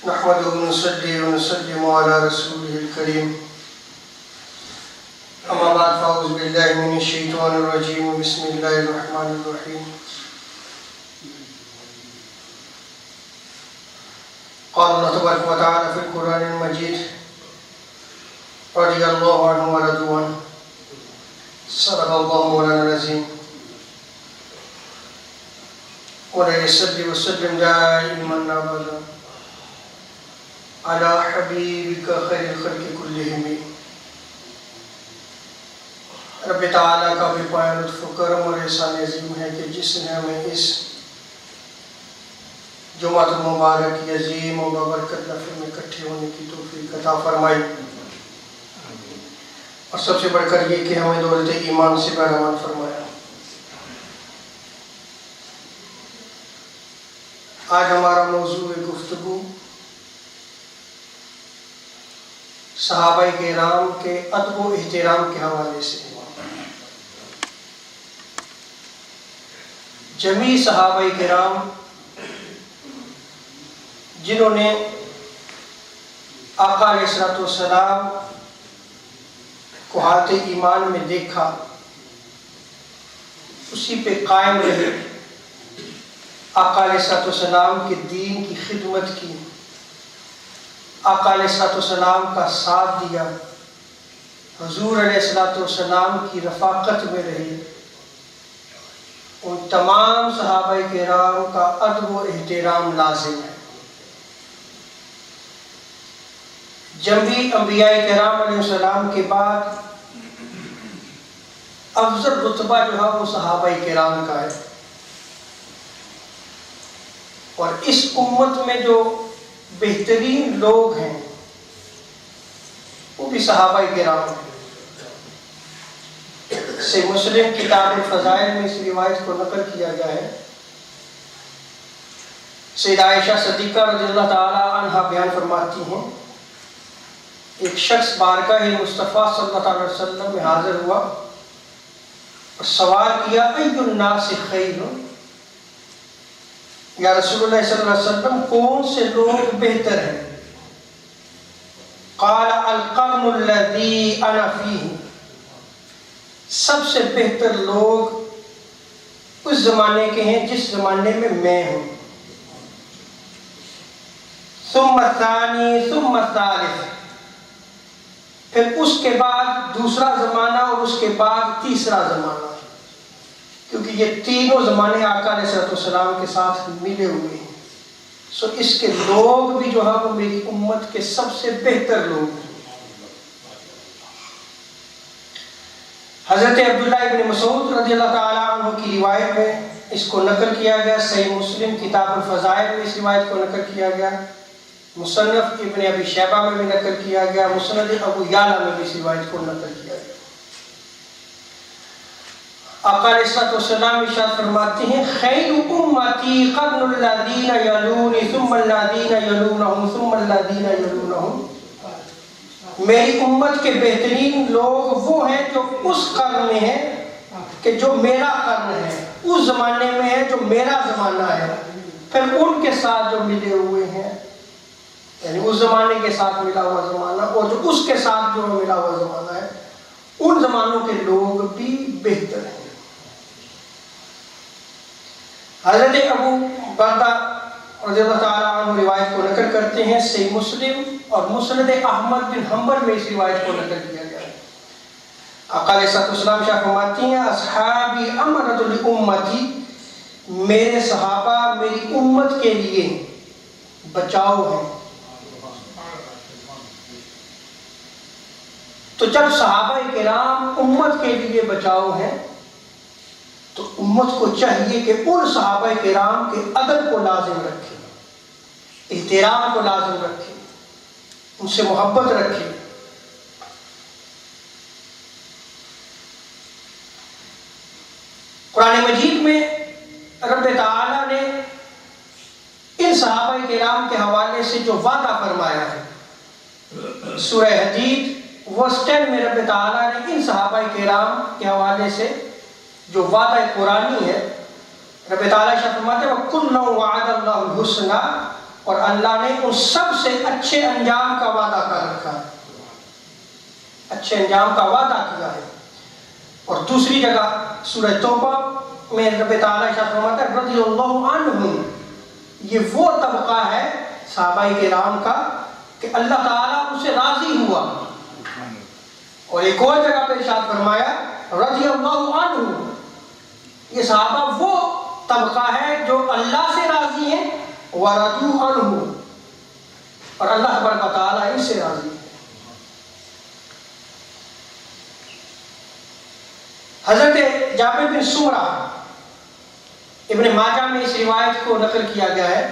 نحمده ونصلي ونسلم على رسوله الكريم أما بعد فأعوذ بالله من الشيطان الرجيم بسم الله الرحمن الرحيم قال الله تبارك وتعالى في القرآن المجيد رضي الله عنه ورضوا عنه صدق الله مولانا العظيم ولا يصلي وسلم دائما أبدا على حبيبك خير الخلق كلهم رب تعالیٰ کا بھی پایا لطف و کرم اور احسان عظیم ہے کہ جس نے ہمیں اس جمعہ المبارک کی عظیم و بابرکت نفل میں اکٹھے ہونے کی توفیق عطا فرمائی، اور سب سے بڑھ کر یہ کہ ہمیں دولت ایمان سے بہرمان فرمایا۔ آج ہمارا موضوع گفتگو صحابہ کرام کے ادب و احترام کے حوالے سے ہے۔ جمیع صحابہ کرام جنہوں نے آقا علیہ السلام کو حالت ایمان میں دیکھا، اسی پہ قائم رہے، آقا علیہ السلام کے دین کی خدمت کی، آقا علیہ السلام کا ساتھ دیا، حضور علیہ السلام کی رفاقت میں رہے، ان تمام صحابہ کرام کا ادب و احترام لازم ہے۔ جمیع انبیاء کرام علیہ السلام کے بعد افضل رتبہ جو ہے وہ صحابہ کرام کا ہے، اور اس امت میں جو بہترین لوگ ہیں وہ بھی صحابہ کرام ہیں۔ سے مسلم کتاب الفضائل میں اس روایت کو نقل کیا گیا ہے۔ سیدہ عائشہ صدیقہ رضی اللہ تعالی عنہ بیان فرماتی ہیں، ایک شخص بارگاہ مصطفیٰ صلی اللہ علیہ وسلم میں حاضر ہوا اور سوال کیا، ای الناس خیر، یا رسول اللہ صلی اللہ علیہ وسلم کون سے لوگ بہتر ہیں؟ قال القرن الذی انا فیہ، سب سے بہتر لوگ اس زمانے کے ہیں جس زمانے میں میں ہوں، ثم الثانی ثم الثالث، پھر اس کے بعد دوسرا زمانہ اور اس کے بعد تیسرا زمانہ، کیونکہ یہ تینوں زمانے آقا علیہ السلام کے ساتھ ملے ہوئے ہیں، سو اس کے لوگ بھی جو ہے وہ میری امت کے سب سے بہتر لوگ ہیں۔ حضرت عبداللہ ابن مسعود رضی اللہ تعالیٰ عنہ کی روایت میں اس کو نقل کیا گیا، صحیح مسلم کتاب الفضائل میں اس روایت کو نقل کیا گیا، مصنف ابن ابی شیبہ میں بھی نقل کیا گیا، مسند ابو یعلا میں بھی اس روایت کو نقل کیا گیا۔ آقا علیہ السلام ارشاد فرماتے ہیں، خیر امتی قرن الذین یلونی ثم الذین یلونہم ثم الذین یلونہم، میری امت کے بہترین لوگ وہ ہیں جو اس قرن میں ہیں کہ جو میرا قرن ہے، اس زمانے میں ہے جو میرا زمانہ ہے، پھر ان کے ساتھ جو ملے ہوئے ہیں، یعنی اس زمانے کے ساتھ ملا ہوا زمانہ اور جو اس کے ساتھ جو ملا ہوا زمانہ ہے، ان زمانوں کے لوگ بھی بہتر ہیں۔ حضرت ابو بردہ رضی اللہ تعالیٰ عنہ روایت کو نقل کرتے ہیں، صحیح مسلم اور مسند احمد بن حنبل میں اس روایت کو نقل کیا گیا ہے۔ آقا علیہ السلام شاہ فرماتی ہیں، اصحابی امنۃ لامتی، میرے صحابہ میری امت کے لیے بچاؤ ہیں۔ تو جب صحابہ کرام امت کے لیے بچاؤ ہیں تو امت کو چاہیے کہ ان صحابہ کرام کے ادب کو لازم رکھے، احترام کو لازم رکھے، ان سے محبت رکھے۔ قرآن مجید میں رب تعالیٰ نے ان صحابہ کرام کے حوالے سے جو وعدہ فرمایا ہے، سورہ حدید ورس 10 میں رب تعالیٰ نے ان صحابہ کرام کے حوالے سے جو وعدہ قرآنی ہے، رب تعالیٰ شاہ فرماتے ہیں وَكُلًّا وَعَدَ اللَّهُ الْحُسْنَى اور اللہ نے ان سب سے اچھے انجام کا وعدہ کر رکھا ہے، اچھے انجام کا وعدہ کیا ہے۔ اور دوسری جگہ سورہ توبہ میں رب تعالیٰ ارشاد فرماتا ہے رضی اللہ عنہم، یہ وہ طبقہ ہے صحابہ کرام کا کہ اللہ تعالیٰ ان سے راضی ہوا۔ اور ایک اور جگہ پہ ارشاد فرمایا رضی اللہ عنہ، یہ صحابہ وہ طبقہ ہے جو اللہ سے راضی ہیں، ورضوا عنہ، اور اللہ تبارک و تعالیٰ ان سے راضی ہے۔ حضرت جابر بن سمرہ ابن ماجہ میں اس روایت کو نقل کیا گیا ہے،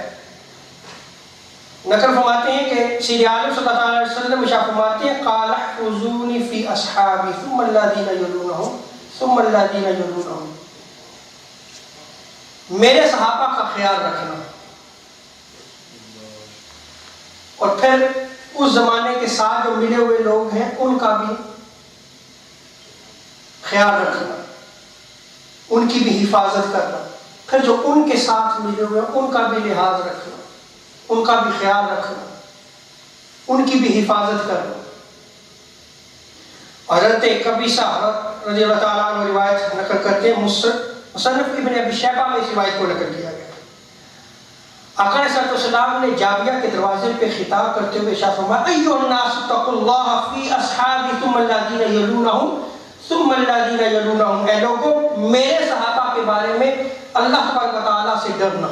نقل فرماتے ہیں کہ سید عالم صلی اللہ علیہ وسلم ارشاد فرماتے ہیں قال احفظونی فی اصحابی ثم الذین یلونہم ثم الذین یلونہم، میرے صحابہ کا خیال رکھنا اور پھر اس زمانے کے ساتھ جو ملے ہوئے لوگ ہیں ان کا بھی خیال رکھنا، ان کی بھی حفاظت کرنا، پھر جو ان کے ساتھ ملے ہوئے ہیں ان کا بھی لحاظ رکھنا، ان کا بھی خیال رکھنا، ان کی بھی حفاظت کرنا۔ حضرت قبیصہ رضی اللہ تعالیٰ عنہ روایت نقل کرتے ہیں، مصنف ابن ابی شیبہ میں اس روایت کو نقل کیا گیا۔ آقا علیہ السلام نے جابیہ کے دروازے پہ خطاب کرتے ہوئے ارشاد فرمایا ایھا الناس اتقوا اللہ فی اصحابی ثم الذین یلونہم ثم الذین یلونہم، اے لوگوں میرے صحابہ کے بارے میں اللہ تبارک و تعالیٰ سے ڈرنا،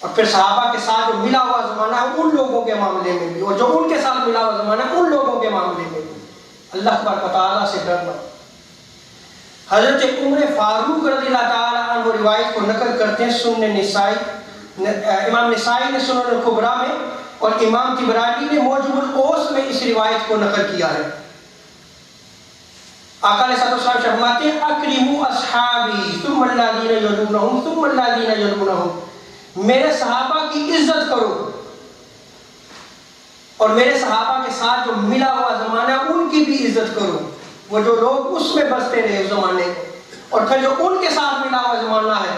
اور پھر صحابہ کے ساتھ جو ملا ہوا زمانہ ہے ان لوگوں کے معاملے میں بھی، اور جو ان کے ساتھ ملا ہوا زمانہ ہے ان لوگوں کے معاملے میں بھی اللہ تبارک و تعالیٰ سے ڈرنا۔ حضرت عمر فاروق رضی اللہ تعالیٰ عنہ روایت کو نقل کرتے ہیں، سنن نسائی، امام نسائی نے سنن الکبریٰ میں اور امام طبرانی نے موجم الاوس میں اس روایت کو نقل کیا ہے۔ آقا علیہ السلام فرماتے ہیں اکرموا اصحابی ثم الذین یلونہم ثم الذین یلونہم، میرے صحابہ کی عزت کرو اور میرے صحابہ کے ساتھ جو ملا ہوا زمانہ ہے ان کی بھی عزت کرو، وہ جو لوگ اس میں بستے رہے اس زمانے میں، اور پھر جو ان کے ساتھ ملا ہوا زمانہ ہے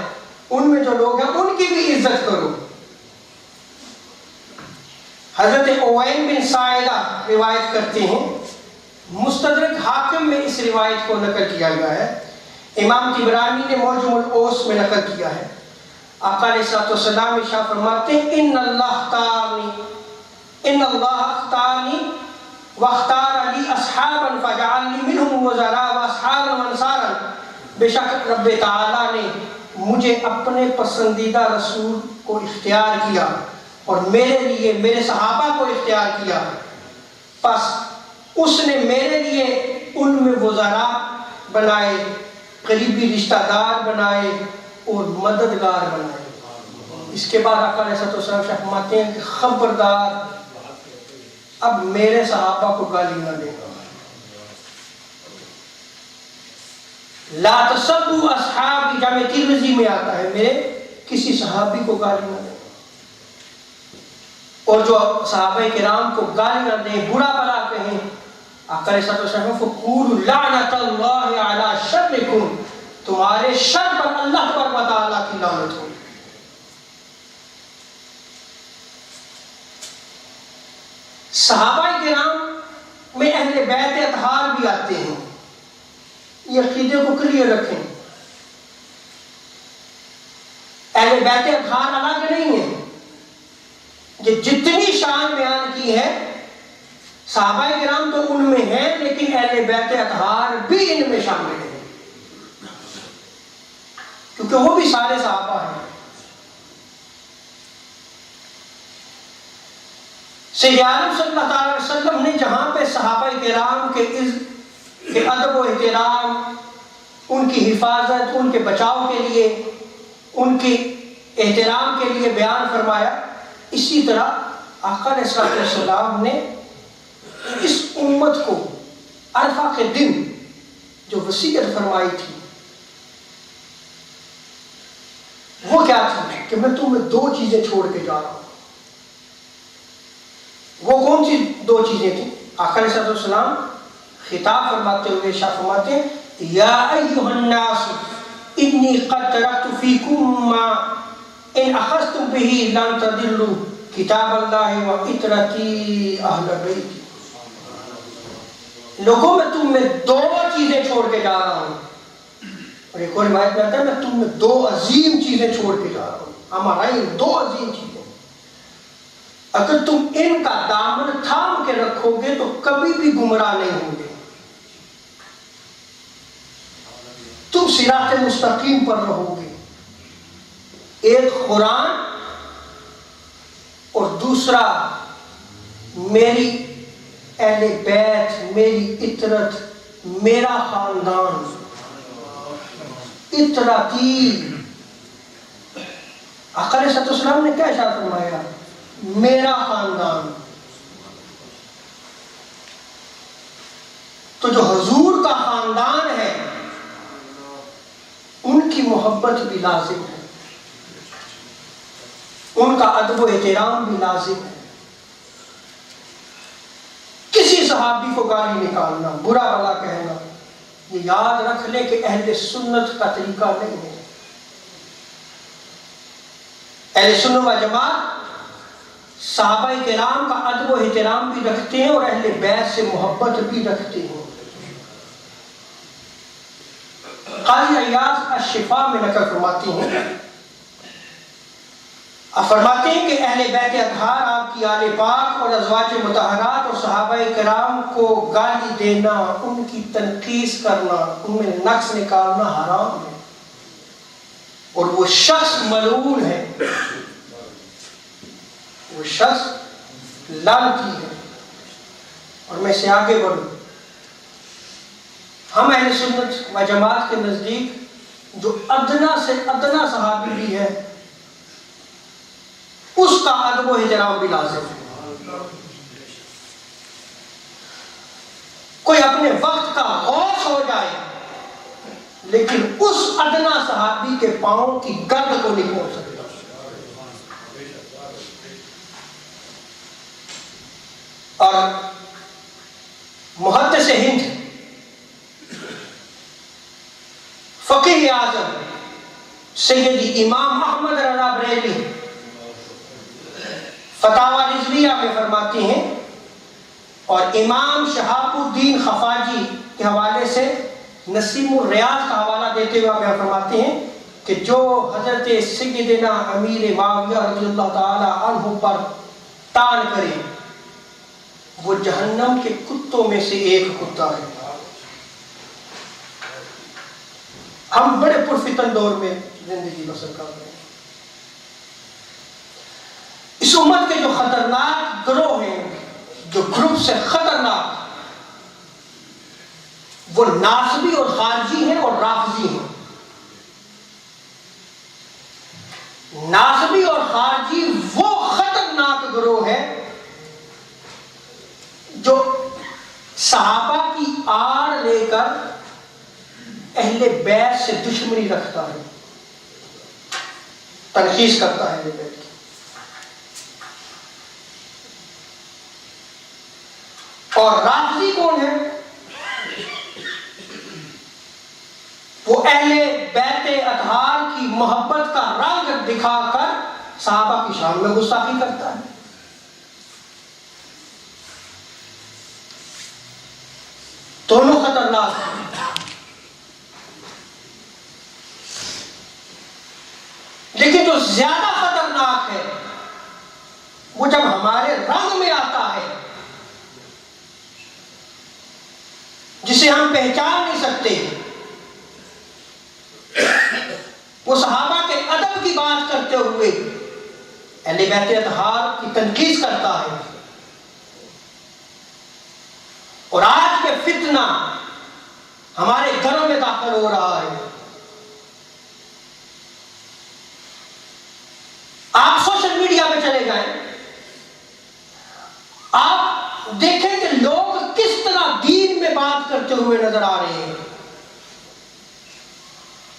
ان میں جو لوگ ہیں ان کی بھی عزت کرو۔ حضرت اوین بن سائدہ روایت کرتے ہیں، مستدرک حاکم میں اس روایت کو نقل کیا گیا ہے، امام طبرانی نے موجم الاوس میں نقل کیا ہے۔ آقا علیہ السلام ارشاد فرماتے ہیں ان اللہ اختارنی واختار لی اصحابا فجعلنی منہم وزراء واصحابا وانصارا، بے شک رب تعالیٰ نے مجھے اپنے پسندیدہ رسول کو اختیار کیا اور میرے لیے میرے صحابہ کو اختیار کیا، پس اس نے میرے لیے ان میں وزراء بنائے، قریبی رشتہ دار بنائے اور مددگار بنائے۔ اس کے بعد آقا علیہ السلام فرماتے ہیں کہ خبردار اب میرے صحابہ کو گالی نہ دینا، لا تسبوا اصحابی، جامع ترمذی میں آتا ہے میرے کسی صحابی کو گالی نہ دینا، اور جو صحابہ کرام کو گالی نہ دیں، برا بھلا کہیں، آقا علیہ السلام فقولوا لعنت اللہ علی شرکم، تمہارے شر پر اللہ تبارک و تعالیٰ کی لعنت ہو۔ صحابہ کرام میں اہل بیت اطہار بھی آتے ہیں، یہ عقیدے کو کلیئر رکھیں، اہل بیت اطہار الگ نہیں ہیں، یہ جتنی شان بیان کی ہے صحابہ کرام تو ان میں ہیں، لیکن اہل بیت اطہار بھی ان میں شامل ہیں کیونکہ وہ بھی سارے صحابہ ہیں۔ سید عالم صلی اللہ علیہ وسلم نے جہاں پہ صحابہ کرام کے ادب و احترام، ان کی حفاظت، ان کے بچاؤ کے لیے، ان کی احترام کے لیے بیان فرمایا، اسی طرح آقا علیہ السلام نے اس امت کو عرفہ کے دن جو وصیت فرمائی تھی وہ کیا تھی کہ میں تمہیں دو چیزیں چھوڑ کے جا رہا ہوں۔ وہ کون سی دو چیزیں تھیں؟ آقا علیہ السلام خطاب فرماتے ہوئے ارشاد فرماتے ہیں یا ایھا الناس انی قد ترکت فیکم ما ان اخذتم به لن تضلوا کتاب اللہ و اطرتی اہل بیتی. لوگوں میں تم میں دو چیزیں چھوڑ کے جا رہا ہوں. اور ایک اور روایت میں آتا ہے میں تم میں دو عظیم چیزیں چھوڑ کے جا رہا ہوں. ہمارا دو عظیم چیزیں، اگر تم ان کا دامن تھام کے رکھو گے تو کبھی بھی گمراہ نہیں ہوں گے. تم صراط مستقیم پر رہو گے. ایک قرآن اور دوسرا میری اہل بیت، میری اطرت، میرا خاندان. اطرتی آقا علیہ السلام نے کیا ارشاد فرمایا؟ میرا خاندان. تو جو حضور کا خاندان ہے ان کی محبت بھی لازم ہے، ان کا ادب و احترام بھی لازم ہے. کسی صحابی کو گالی نکالنا، برا بھلا کہنا، یہ یاد رکھ لے کہ اہل سنت کا طریقہ نہیں ہے. اہل سنت و جماعت صحابہ کرام کا ادب و احترام بھی رکھتے ہیں اور اہل بیت سے محبت بھی رکھتے ہیں. قاضی عیاض الشفا میں نقل فرماتے ہیں کہ اہل بیت اطہار، آپ کی آل پاک اور ازواج مطہرات اور صحابہ کرام کو گالی دینا، ان کی تنقیص کرنا، ان میں نقص نکالنا حرام ہے اور وہ شخص ملعون ہے، وہ شخص لعنتی ہے. اور میں سے آگے بڑھوں، ہم اہل سنت و جماعت کے نزدیک جو ادنا سے ادنا صحابی بھی ہے اس کا ادب و احترام بھی لازم ہے. کوئی اپنے وقت کا غوث ہو جائے لیکن اس ادنا صحابی کے پاؤں کی گرد کو نہیں پہنچ سکتا. اور محدث ہند فقیہ اعظم سیدی امام احمد رضا بریلوی فتاوی رضویہ میں فرماتے ہیں، اور امام شہاب الدین خفاجی کے حوالے سے نسیم الریاض کا حوالہ دیتے ہوئے بیان فرماتے ہیں کہ جو حضرت سیدنا امیر معاویہ رضی اللہ تعالی عنہ پر طعن کرے وہ جہنم کے کتوں میں سے ایک کتا ہے. ہم بڑے پرفتن دور میں زندگی بسر کر رہے ہیں. اس امت کے جو خطرناک گروہ ہیں، جو گروپ سے خطرناک، وہ ناصبی اور خارجی ہیں اور رافضی ہیں. ناصبی اور خارجی وہ خطرناک گروہ ہے جو صحابہ کی آڑ لے کر اہل بیت سے دشمنی رکھتا ہے، تنقیص کرتا ہے اہل بیت کی. اور رافضی کون ہے؟ وہ اہل بیت اطہار کی محبت کا رنگ دکھا کر صحابہ کی شان میں گستاخی کرتا ہے. دونوں خطرناک ہیں. لیکن جو زیادہ خطرناک ہے وہ جب ہمارے رنگ میں آتا ہے، جسے ہم پہچان نہیں سکتے. وہ صحابہ کے ادب کی بات کرتے ہوئے اہل بیت اطہار کی تنقید کرتا ہے. اور آج کے فتنہ ہمارے گھروں میں داخل ہو رہا ہے. آپ سوشل میڈیا پہ چلے جائیں، آپ دیکھیں کہ لوگ کس طرح دین میں بات کرتے ہوئے نظر آ رہے ہیں.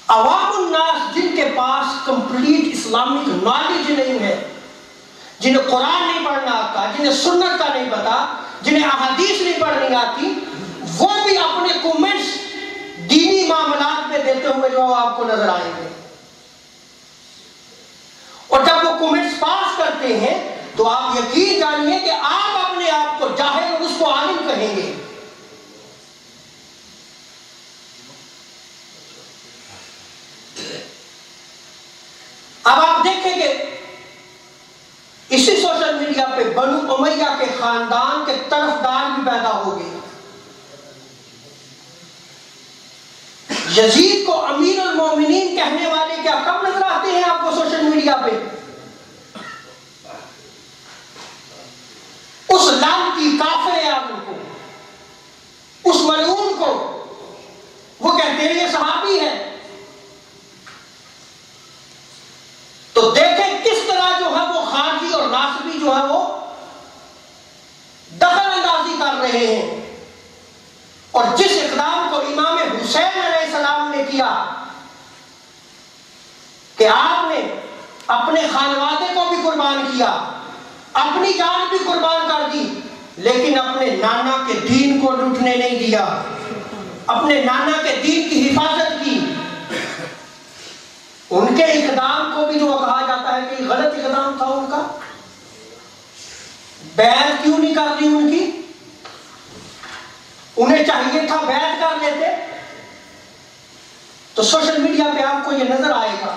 عوام الناس جن کے پاس کمپلیٹ اسلامک نالج نہیں ہے، جنہیں قرآن نہیں پڑھنا آتا، جنہیں سنت کا نہیں پتا، جنہیں احادیث نہیں پڑھنی آتی، وہ بھی اپنے کومنٹس دینی معاملات میں دیتے ہوئے جو آپ کو نظر آئیں گے. کرتے ہیں تو آپ یقین جانیے کہ آپ اپنے آپ کو جاہل اور اس کو عالم کہیں گے. اب آپ دیکھیں گے اسی سوشل میڈیا پہ بنو امیہ کے خاندان کے طرفدار بھی پیدا ہو گئے. یزید کو امیر المومنین کہنے والے کیا کم نظر آتے ہیں آپ کو سوشل میڈیا پہ؟ اس لعنتی کافر عالم کو، اس ملعون کو وہ کہتے ہیں یہ صحابی ہے. تو دیکھیں کس طرح جو ہے وہ خارجی اور ناصبی جو ہے وہ دخل اندازی کر رہے ہیں. اور جس اقدام کو امام حسین علیہ السلام نے کیا کہ آپ نے اپنے خانوادے کو بھی قربان کیا، اپنی جان بھی قربان کر دی، لیکن اپنے نانا کے دین کو لوٹنے نہیں دیا، اپنے نانا کے دین کی حفاظت کی. ان کے اقدام کو بھی جو کہا جاتا ہے کہ غلط اقدام تھا ان کا، بیعت کیوں نہیں کر دی ان کی؟ انہیں چاہیے تھا بیعت کر لیتے. تو سوشل میڈیا پہ آپ کو یہ نظر آئے گا.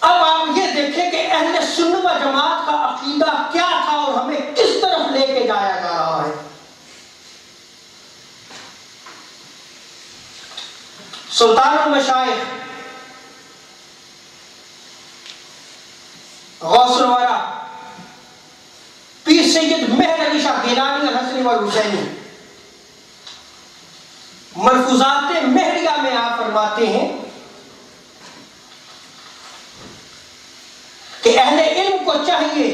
اب آپ یہ دیکھیں کہ اہل سنت و جماعت کا عقیدہ کیا تھا اور ہمیں کس طرف لے کے جایا جا رہا ہے. سلطان المشائخ غوث الورا پیر سید مہر علی شاہ گیلانی الحسنی والحسینی ملفوظات مہریہ میں آپ فرماتے ہیں کہ اہل علم کو چاہیے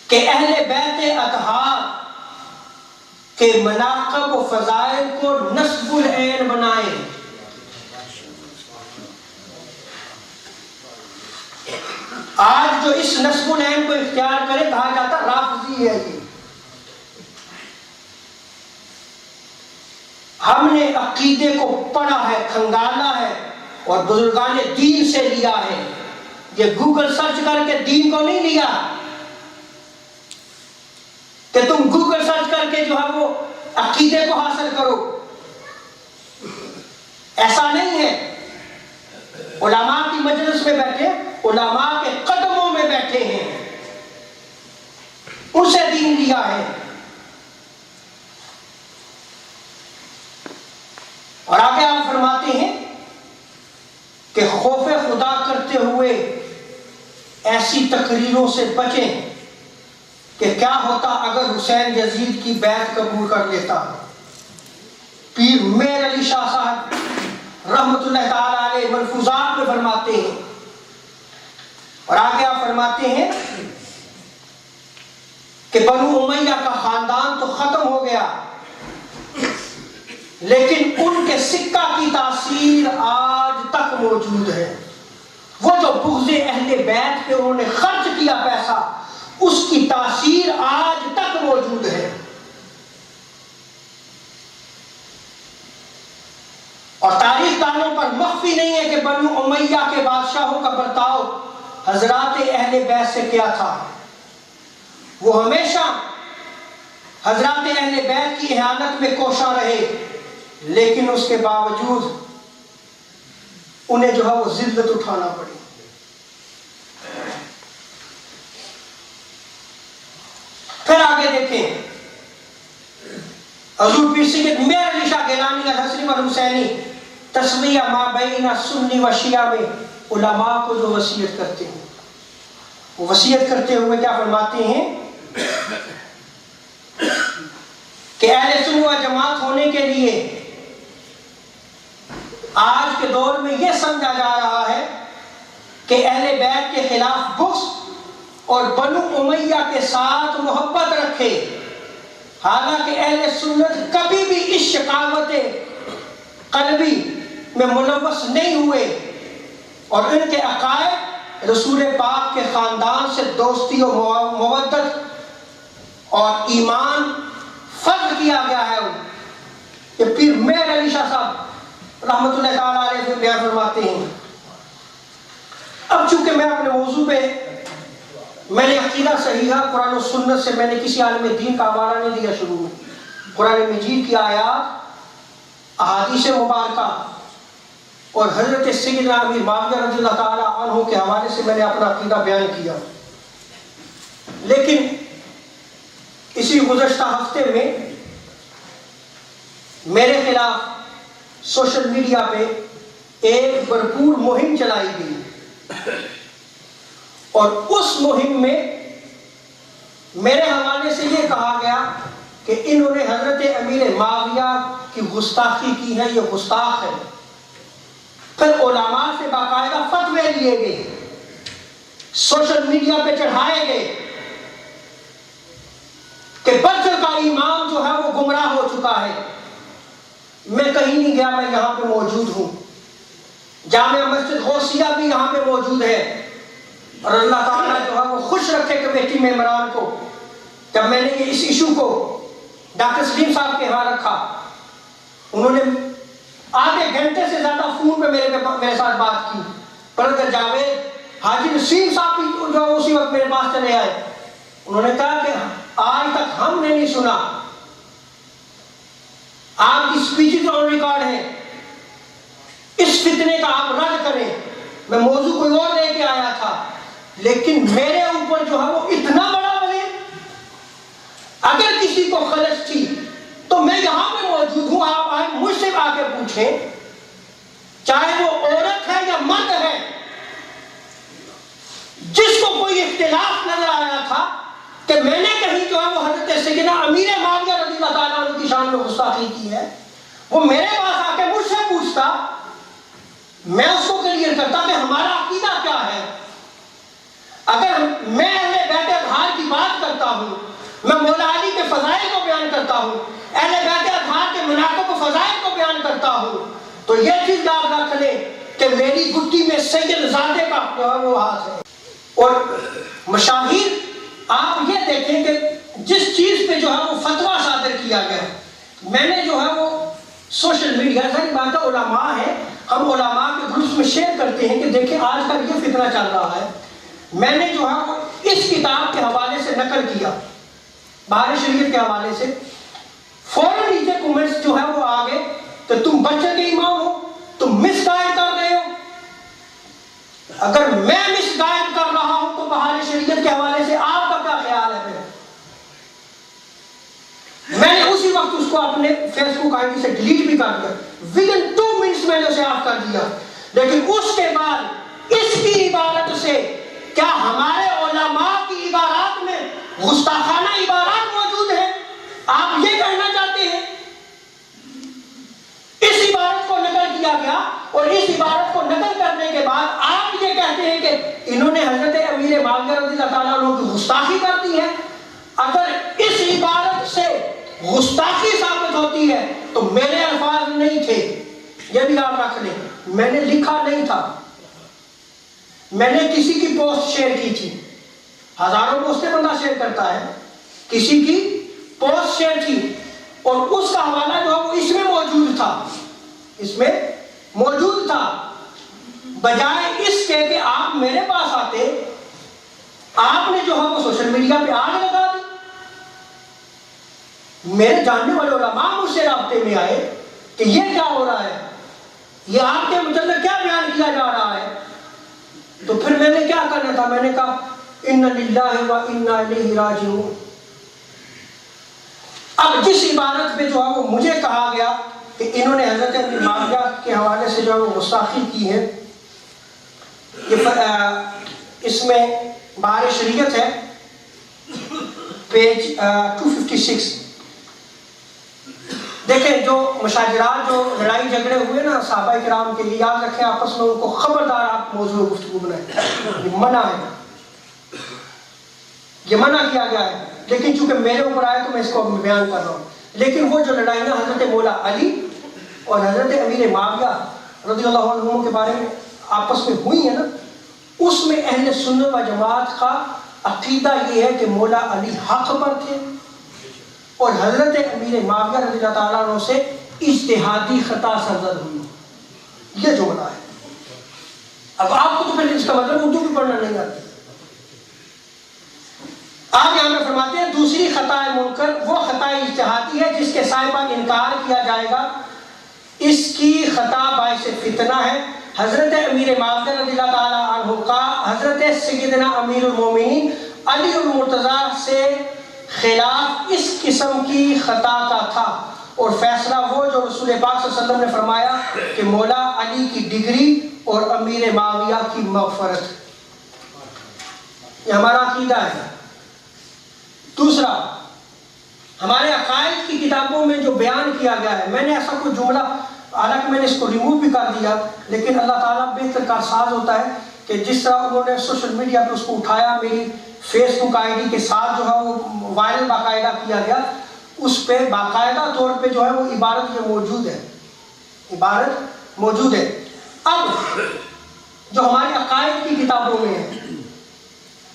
کہ اہل بیت اطہار کے مناقب و فضائل کو نصب العین بنائیں. آج جو اس نصب العین کو اختیار کرے کہا جاتا رافضی ہے. یہ ہم نے عقیدے کو پڑھا ہے، کھنگالا ہے اور بزرگان دین سے لیا ہے. یہ گوگل سرچ کر کے دین کو نہیں لیا کہ تم گوگل سرچ کر کے جو ہے وہ عقیدے کو حاصل کرو. ایسا نہیں ہے. علماء کی مجلس میں بیٹھے، علماء کے قدموں میں بیٹھے ہیں، ان سے دین لیا ہے. اور آگے آپ فرماتے ہیں کہ خوف خدا کرتے ہوئے ایسی تقریروں سے بچیں کہ کیا ہوتا اگر حسین یزید کی بیعت قبول کر لیتا. پیر میر علی شاہ صاحب رحمت اللہ تعالی علیہ ملفوظات میں فرماتے ہیں. اور آگے آپ فرماتے ہیں کہ بنو امیہ کا خاندان تو ختم ہو گیا، لیکن ان کے سکہ کی تاثیر آج تک موجود ہے. وہ جو بغض اہل بیت پہ انہوں نے خرچ کیا پیسہ، اس کی تاثیر آج تک موجود ہے. اور تاریخ دانوں پر مخفی نہیں ہے کہ بنو امیہ کے بادشاہوں کا برتاؤ حضرات اہل بیت سے کیا تھا. وہ ہمیشہ حضرات اہل بیت کی احانت میں کوشاں رہے، لیکن اس کے باوجود انہیں جو ہے وہ ذلت اٹھانا پڑی. پھر آگے دیکھیں حضور پیر سید میر علی شاہ گیلانی الحسنی والحسینی تسمیہ ما بین سنی و شیعہ میں علماء کو جو وصیت کرتے ہیں، وہ وصیت کرتے ہوئے کیا فرماتے ہیں کہ اہل سنت و جماعت ہونے کے لیے آج کے دور میں یہ سمجھا جا رہا ہے کہ اہل بیت کے خلاف بغض اور بنو امیہ کے ساتھ محبت رکھے، حالانکہ اہل سنت کبھی بھی اس شقاوت قلبی میں ملوث نہیں ہوئے اور ان کے عقائد رسول پاک کے خاندان سے دوستی و مودت اور ایمان فرض کیا گیا ہے. یہ پیر میر علی شاہ صاحب رحمت اللہ تعالی علیہ بیان فرماتے ہیں اب چونکہ میں اپنے موضوع پہ میں نے عقیدہ صحیحہ قرآن و سنت سے میں نے کسی عالم دین کا حوالہ نہیں دیا شروع میں، قرآن مجید کی آیات، احادیث مبارکہ اور حضرت سیدنا امیر معاویہ رضی اللہ تعالیٰ عنہ کے حوالے سے میں نے اپنا عقیدہ بیان کیا. لیکن اسی گزشتہ ہفتے میں میرے خلاف سوشل میڈیا پہ ایک بھرپور مہم چلائی گئی، اور اس مہم میں میرے حوالے سے یہ کہا گیا کہ انہوں نے حضرت امیر معاویہ کی گستاخی کی ہے، یہ گستاخ ہے. پھر علماء سے باقاعدہ فتوے لیے گئے، سوشل میڈیا پہ چڑھائے گئے کہ برجر کا امام جو ہے وہ گمراہ ہو چکا ہے. میں کہیں نہیں گیا، میں یہاں پہ موجود ہوں، جامع مسجد غوثیہ بھی یہاں پہ موجود ہے، اور اللہ تعالیٰ جو ہے وہ خوش رکھے کمیٹی ممبران کو. جب میں نے اس ایشو کو ڈاکٹر سلیم صاحب کے ہاں رکھا، انہوں نے آدھے گھنٹے سے زیادہ فون پہ میرے ساتھ بات کی. برادر جاوید حاجی نسیم صاحب بھی جو اسی وقت میرے پاس چلے آئے. انہوں نے کہا کہ آج تک ہم نے نہیں سنا، آپ کی سپیچز آن ریکارڈ ہیں، اس فتنے کا آپ رد کریں. میں موضوع کوئی اور لے کے آیا تھا، لیکن میرے اوپر جو ہے وہ اتنا بڑا بنے. اگر کسی کو خلش تھی تو میں یہاں پہ موجود ہوں، آپ آئے مجھ سے آ کے پوچھیں، چاہے وہ عورت ہے یا مرد ہے، جس کو کوئی اختلاف نظر آیا تھا کہ میں نے کہیں جو ہے وہ حضرت سیدنا امیر معاویہ رضی اللہ تعالیٰ عنہ کی شان میں گستاخی کی ہے، وہ میرے پاس آ کے مجھ سے پوچھتا، میں اس کو کلیئر کرتا کہ ہمارا عقیدہ کیا ہے. اگر میں اہل بیت اطہار کی بات کرتا ہوں، میں مولا علی کے فضائل کو بیان کرتا ہوں، اہل بیت اطہار کے مناقب و فضائل کو بیان کرتا ہوں، تو یہ چیز یاد رکھ لیں کہ میری گٹی میں سید زادے کا وہ ہاتھ ہے. اور مشاہیر آپ یہ دیکھیں کہ جس چیز پہ جو ہے وہ فتویٰ صادر کیا گیا، میں نے جو ہے وہ سوشل میڈیا سے بات ہے، علماء ہیں، ہم علماء کے گروپس میں شیئر کرتے ہیں کہ دیکھیں آج کل یہ فتنہ چل رہا ہے. میں نے جو ہے وہ اس کتاب کے حوالے سے نقل کیا، بہار شریعت کے حوالے سے. فوراً نیچے کومنٹس جو ہے وہ آگے کہ تم بچے کے امام ہو، تم مس گائیڈ کر رہے ہو. اگر میں مس گائیڈ کر رہا ہوں تو بہار شریعت کے حوالے سے آپ کا کیا خیال ہے؟ میں نے اسی وقت اس کو اپنے فیس بک آئی ڈی سے ڈیلیٹ بھی کر دیا، ودن 2 منٹس میں نے اسے آف کر دیا. لیکن اس کے بعد اس کی عبارت سے کیا ہمارے علماء کی عبارات میں گستاخانہ عبارات موجود ہیں؟ آپ یہ کہنا چاہتے ہیں؟ اس عبارت کو نقل کیا گیا، اور اس عبارت کو نقل کرنے کے بعد آپ یہ کہتے ہیں کہ انہوں نے حضرت امیر معاویہ رضی اللہ تعالیٰ عنہ کی گستاخی کر دی ہے. اگر اس عبارت سے گستاخی ثابت ہوتی ہے تو میرے الفاظ نہیں تھے، یہ بھی آپ رکھ لیں. میں نے لکھا نہیں تھا، میں نے کسی کی پوسٹ شیئر کی تھی، ہزاروں پوسٹیں بندہ شیئر کرتا ہے، کسی کی پوسٹ شیئر کی، اور اس کا حوالہ جو ہے وہ اس میں موجود تھا، اس میں موجود تھا. بجائے اس کے کہ آپ میرے پاس آتے، آپ نے جو ہے وہ سوشل میڈیا پہ آگ لگا دی. میرے جاننے والے علماء مجھ سے رابطے میں آئے کہ یہ کیا ہو رہا ہے، یہ آپ کے متعلق کیا بیان کیا جا رہا ہے. تو پھر میں نے کیا کرنا تھا، میں نے کہا اِنَّ لِلَّهِ وَإِنَّا إِلَيْهِ رَاجِعُونَ. اب جس عبارت پہ جو ہے وہ مجھے کہا گیا کہ انہوں نے حضرت امیر معاویہ کے حوالے سے جو ہے وہ گستاخی کی ہے، اس میں بہار شریعت ہے پیج 256. دیکھیں جو مشاجرات، جو لڑائی جھگڑے ہوئے نا صحابہ کرام کے لیے، یاد رکھیں آپس میں ان کو خبردار آپ موضوع گفتگو بنائیں، یہ منع ہے، یہ منع کیا گیا ہے. لیکن چونکہ میرے اوپر آئے تو میں اس کو بیان کر رہا ہوں. لیکن وہ جو لڑائیاں حضرت مولا علی اور حضرت امیر معاویہ رضی اللہ عنہ کے بارے میں آپس میں ہوئی ہیں نا، اس میں اہل سنت و جماعت کا عقیدہ یہ ہے کہ مولا علی حق پر تھے اور حضرت امیر معاویہ رضی اللہ تعالیٰ عنہ سے اجتہادی خطا سرزد ہوئی. یہ جملہ ہے. اب آپ کو تو پھر اس کا مطلب اردو بھی پڑھنا نہیں آتی. آپ یہاں میں فرماتے ہیں دوسری خطا منکر وہ خطا اجتہادی ہے جس کے سائے پر انکار کیا جائے گا، اس کی خطا باعث فتنہ ہے. حضرت امیر معاویہ رضی اللہ تعالی عنہ کا حضرت سیدنا امیر المومنین علی المرتضیٰ سے خلاف اس قسم کی خطا کا تھا، اور فیصلہ وہ جو رسول پاک صلی اللہ علیہ وسلم نے فرمایا کہ مولا علی کی ڈگری اور امیر معاویہ کی مغفرت. یہ ہمارا عقیدہ ہے. دوسرا، ہمارے عقائد کی کتابوں میں جو بیان کیا گیا ہے، میں نے ایسا کوئی جملہ، حالانکہ میں نے اس کو ریموو بھی کر دیا، لیکن اللہ تعالیٰ بہتر کارساز ہوتا ہے کہ جس طرح انہوں نے سوشل میڈیا پہ اس کو اٹھایا، میری فیس بک آئی ڈی کے ساتھ جو ہے وہ وائرل باقاعدہ کیا گیا، اس پہ باقاعدہ طور پہ جو ہے وہ عبارت یہ موجود ہے، عبارت موجود ہے. اب جو ہمارے عقائد کی کتابوں میں ہے،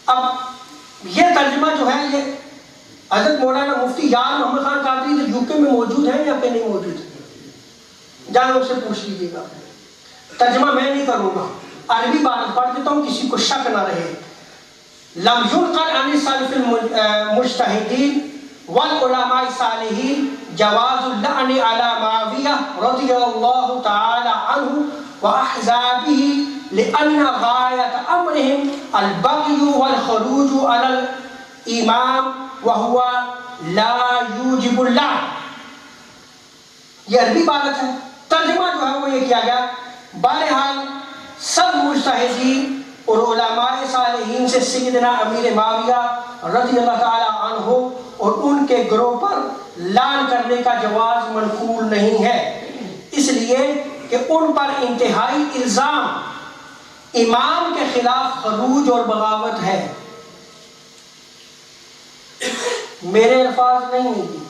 اب یہ ترجمہ جو ہے یہ حضرت مولانا مفتی یار محمد خان قادری یو کے میں موجود ہے یا کہ نہیں موجود ہے، جانے اس سے پوچھ لیجیے گا. ترجمہ میں نہیں کروں گا، عربی بات پڑھ دیتا ہوں کسی کو شک نہ رہے. لم ينقل عن السلف المجتہدین والعلماء الصالحین جواز اللعن على معاویہ رضی اللہ تعالی عنہ واحزابہ لأن غایۃ امرہم البغی والخروج علی الامام وهو لا یوجب اللعن. یہ عربی عبارت ہے. ترجمہ جو ہے وہ یہ کیا گیا، بہرحال سب مجتہدین اور علماء صالحین سے سیدنا امیر معاویہ رضی اللہ تعالی عنہ اور ان کے گروہ پر لعن کرنے کا جواز منقول نہیں ہے، اس لیے کہ ان پر انتہائی الزام امام کے خلاف خروج اور بغاوت ہے. میرے الفاظ نہیں ہیں،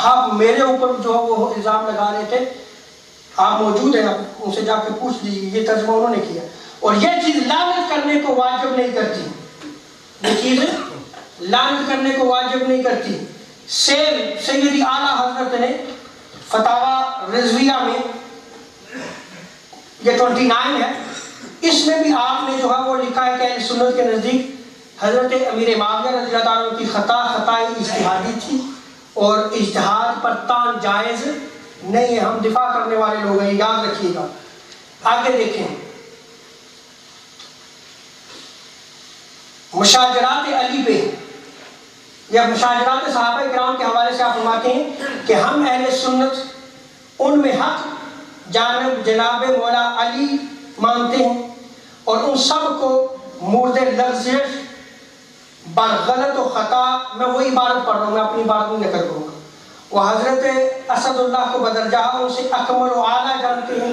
آپ میرے اوپر جو وہ الزام لگا رہے تھے، آپ موجود ہیں، آپ ان سے جا کے پوچھ لیجیے، یہ ترجمہ انہوں نے کیا. اور یہ چیز لعنت کرنے کو واجب نہیں کرتی، یہ چیز لعنت کرنے کو واجب نہیں کرتی. سیدی اعلیٰ حضرت نے فتاوی رضویہ میں یہ 29 ہے، اس میں بھی آپ نے جو ہے وہ لکھا ہے کہ اہل سنت کے نزدیک حضرت امیر معاویہ رضی اللہ تعالیٰ عنہ کی خطا اجتہادی تھی اور اجتہاد پر تان جائز نہیں ہے. ہم دفاع کرنے والے لوگ ہیں، یاد رکھیے گا. آگے دیکھیں، مشاجرات علی پہ یا مشاجرات صحابہ کرام کے حوالے سے آپ فرماتے ہیں کہ ہم اہل سنت ان میں حق جانب جناب مولا علی مانتے ہیں اور ان سب کو مورد لغزش بر غلط و خطا، میں وہی عبارت پڑھ رہا ہوں، میں اپنی بات نہیں نقل کروں گا، وہ حضرت اسد اللہ کو بدرجہ ان سے اکمل و اعلیٰ جانتے ہیں،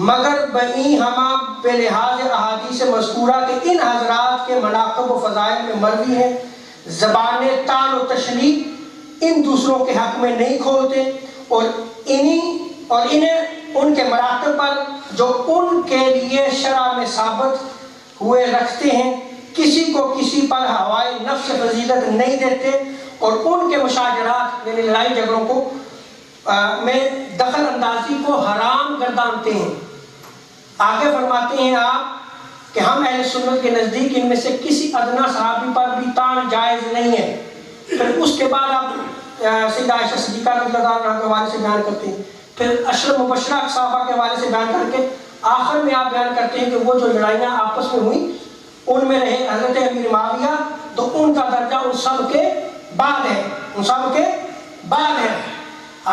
مگر بئی ہما بے لحاظ احادیث مذکورہ کے ان حضرات کے مناقب و فضائل میں مروی ہیں، زبان طعن و تشنیع ان دوسروں کے حق میں نہیں کھولتے، اور انہیں ان کے مراتب پر جو ان کے لیے شرع میں ثابت ہوئے رکھتے ہیں، کسی کو کسی پر ہوائے نفس فضیلت نہیں دیتے، اور ان کے مشاجرات یعنی لڑائی جھگڑوں کو میں دخل اندازی کو حرام گردانتے ہیں. آگے فرماتے ہیں آپ کہ ہم اہل سنت کے نزدیک ان میں سے کسی ادنا صحابی پر بھی طعن جائز نہیں ہے. پھر اس کے بعد آپ سیدہ عائشہ صدیقہ رضی اللہ عنہا کے حوالے سے بیان کرتے ہیں، پھر عشر مبشرہ صحابہ کے حوالے سے بیان کر کے آخر میں آپ بیان کرتے ہیں کہ وہ جو لڑائیاں آپس میں ہوئیں ان میں رہے حضرت امیر معاویہ، تو ان کا درجہ ان سب کے بعد ہے، ان سب کے بعد ہے.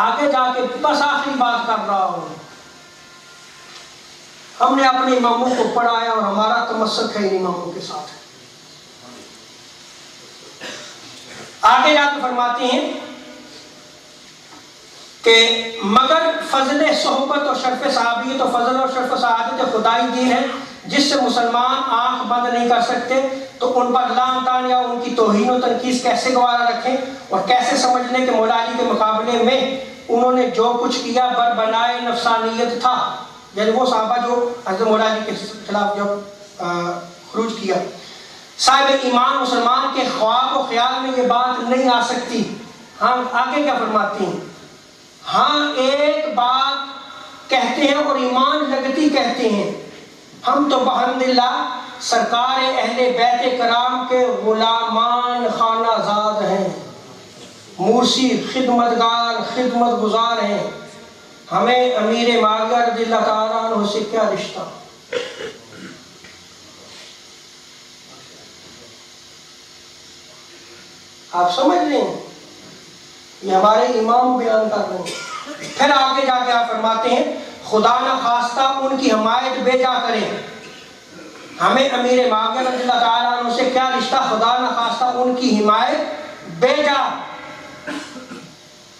آگے جا کے بس آخری بات کر رہا ہوں، ہم نے اپنے اماموں کو پڑھایا اور ہمارا تمسک ہے ان اماموں کے ساتھ. آگے جا کے فرماتے ہیں کہ مگر فضل صحبت اور شرف صحابیت و فضل اور شرف سعادت خدائی دین ہے جس سے مسلمان آنکھ بند نہیں کر سکتے، تو ان پر لعن طعن یا ان کی توہین و تنقیص کیسے گوارا رکھیں اور کیسے سمجھ لیں کہ مولا علی کے مقابلے میں انہوں نے جو کچھ کیا بربنائے نفسانیت تھا، یعنی وہ صحابہ جو حضرت مولا علی کے خلاف جب خروج کیا. صاحب ایمان مسلمان کے خواب و خیال میں یہ بات نہیں آ سکتی. ہاں آگے کیا فرماتی ہیں، ہاں ایک بات کہتے ہیں اور ایمان لگتی کہتے ہیں. ہم تو بحمدللہ سرکار اہل بیت کرام کے غلامان خانہ زاد ہیں، مرسی خدمتگار خدمت گزار ہیں. ہمیں امیر معاویہ رضی اللہ تعالیٰ عنہ سے کیا رشتہ؟ آپ سمجھ رہے ہیں؟ یہ ہمارے امام بیان کر رہے ہیں. پھر آگے جا کے آپ فرماتے ہیں خدا نہ خواستہ ان کی حمایت بھیجا کریں. ہمیں امیر معاویہ رضی اللہ تعالیٰ عنہ سے کیا رشتہ؟ خدا نہ خواستہ ان کی حمایت بھیجا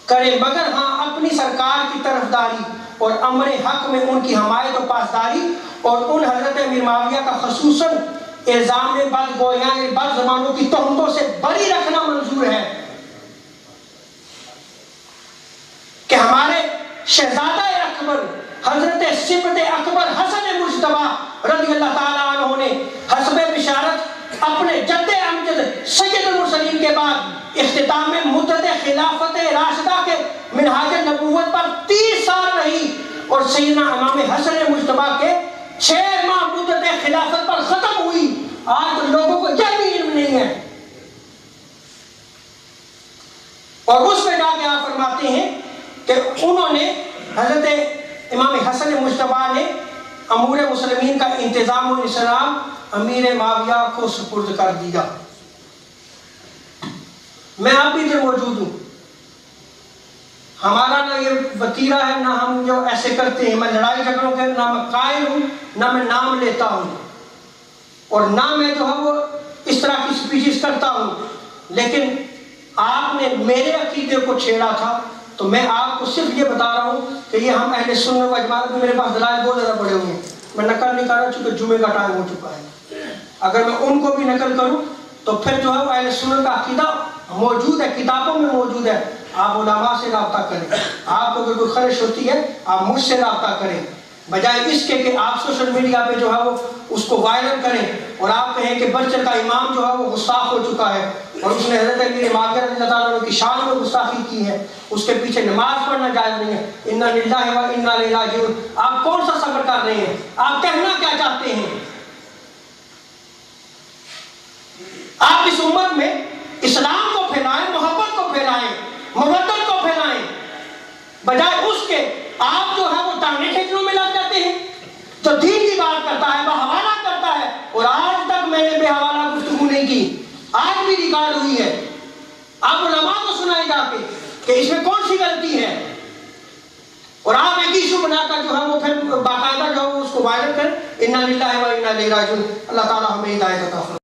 کرے، مگر ہاں اپنی سرکار کی طرفداری اور امر حق میں ان کی حمایت و پاسداری اور ان حضرت امیر معاویہ کا خصوصاً الزام بدگویاں بد زبانوں کی تہمتوں سے بری رکھنا منظور ہے. کہ ہمارے شہزادہ اکبر حضرت صفت اکبر حسن مجتبی رضی اللہ تعالیٰ عنہ نے حسب بشارت اپنے جد امجد سید المرسلین کے بعد اختتام مدت خلافت راشدہ کے منہاج نبوت پر 30 سال رہی اور سیدنا امام حسن مجتبی کے 6 ماہ مدت خلافت پر ختم ہوئی. آج تو لوگوں کو یہ بھی علم نہیں ہے. اور اس میں جا کے آپ فرماتے ہیں کہ انہوں نے حضرت امام حسن مجتبی نے امور مسلمین کا انتظام و انصرام امیر معاویہ کو سپرد کر دیا. میں اب بھی ادھر موجود ہوں. ہمارا نہ یہ وتیرہ ہے نہ ہم جو ایسے کرتے ہیں. میں لڑائی جھگڑوں کے نہ میں قائل ہوں نہ میں نام لیتا ہوں اور نہ میں جو ہے وہ اس طرح کی سپیچز کرتا ہوں. لیکن آپ نے میرے عقیدے کو چھیڑا تھا تو میں آپ کو صرف یہ بتا رہا ہوں کہ یہ ہم اہل سنت و جماعت میں میرے پاس دلائل بہت زیادہ پڑے ہوئے ہیں. میں نقل نہیں کر رہا چونکہ جمعے کا ٹائم ہو چکا ہے. اگر میں ان کو بھی نقل کروں تو پھر جو ہے وہ اہل سنت کا عقیدہ موجود ہے، کتابوں میں موجود ہے. آپ علماء سے رابطہ کریں. آپ کو اگر کوئی خرش ہوتی ہے آپ مجھ سے رابطہ کریں، بجائے اس کے کہ آپ سوشل میڈیا پہ جو ہے وہ اس کو وائرل کریں اور آپ کہیں کہ بلچر کا امام جو ہے وہ گستاخ ہو چکا ہے اور اس نے حضرت امیر معاویہ رضی اللہ تعالیٰ عنہ کی شان میں گستاخی کی ہے، اس کے پیچھے نماز پڑھنا جائز نہیں ہے. انا للہ و انا الیہ راجعون. آپ کون سا صبر کر رہے ہیں؟ آپ کہنا کیا چاہتے ہیں؟ آپ اس امت میں اسلام کو پھیلائیں، محبت کو پھیلائیں، مودت کو پھیلائیں، بجائے اس کے آپ جو ہے وہ ٹانگیں کھینچنے میں لگ جاتے ہیں. جو دین کی بات کرتا ہے بحوالہ کرتا ہے، اور آج تک میں نے بے حوالہ گفتگو نہیں کی، آج بھی ریکارڈ ہوئی ہے. آپ علماء کو سنائے جا کے کہ اس میں کون سی غلطی ہے، اور آپ ایک ایشو بنا کر جو ہے وہ پھر باقاعدہ جو ہے اس کو وائرل کریں. انا للہ و انا الیہ راجعون. اللہ تعالیٰ ہمیں ہدایت عطا فرمائے.